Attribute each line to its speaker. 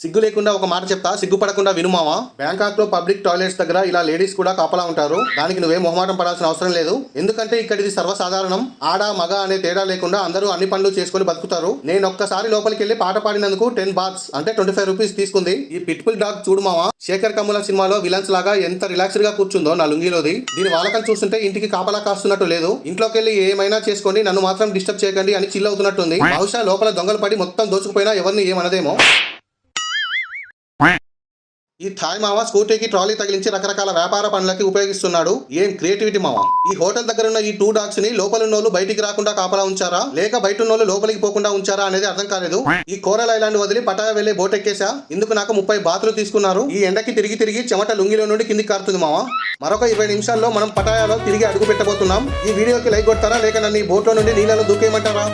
Speaker 1: సిగ్గు లేకుండా ఒక మాట చెప్తా, సిగ్గుపడకుండా విను మావా. బ్యాంకాక్ లో పబ్లిక్ టాయిలెట్స్ దగ్గర ఇలా లేడీస్ కూడా కాపలా ఉంటారు. దానికి నువ్వే మొహమాటం పడాల్సిన అవసరం లేదు. ఎందుకంటే ఇక్కడ ఇది సర్వసాధారణం. ఆడ మగ అనే తేడా లేకుండా అందరూ అన్ని పనులు చేసుకుని బతుకుతారు. నేను ఒక్కసారి లోపలికి వెళ్ళి పాట పాడినందుకు 10 బాత్స్ అంటే 25 రూపీస్ తీసుకుంది. ఈ పిట్బుల్ డాగ్ చూడు మావా, శేఖర్ కమ్ముల సినిమాలో విలన్స్ లాగా ఎంత రిలాక్స్డ్ గా కూర్చుందో నా లుంగిలోది. దీని వాలకం చూస్తుంటే ఇంటికి కాపలా కాస్తున్నట్టు లేదు. ఇంట్లోకి వెళ్ళి ఏమైనా చేసుకోండి, నన్ను మాత్రం డిస్టర్బ్ చేయకండి అని చిల్ అవుతున్నట్టుంది. బహుశా లోపల దొంగలు పడి మొత్తం దోచుకుపోయినా ఎవరిని ఏమనదేమో. ఈ థాయ్ మావ స్కూటీకి ట్రాలీ తగిలించి రకరకాల వ్యాపార పనులకి ఉపయోగిస్తున్నాడు. ఏం క్రియేటివిటీ మావ. ఈ హోటల్ దగ్గర ఉన్న ఈ 2 డాగ్స్ ని లోపలున్నోళ్ళు బయటికి రాకుండా కాపలా ఉంచారా, లేక బయట ఉన్నోళ్ళు లోపలికి పోకుండా ఉంచారా అనేది అర్థం కాలేదు. ఈ కోరల్ ఐలాండ్ వదిలి పటాయా వెళ్లే బోట్ ఎక్కేసా. ఇందుకు నాకు 30 బాతులు తీసుకున్నారు. ఈ ఎండకి తిరిగి తిరిగి చెమట లుంగిలో నుండి కిందికి కారుతుంది మావ. మరొక 20 నిమిషాల్లో మనం పటాయాలో తిరిగి అడుగు పెట్టబోతున్నాం. ఈ వీడియోకి లైక్ కొడతారా, లేక నన్ను ఈ బోట్ లో నుండి నీళ్ళలో దూకేయమంటారా?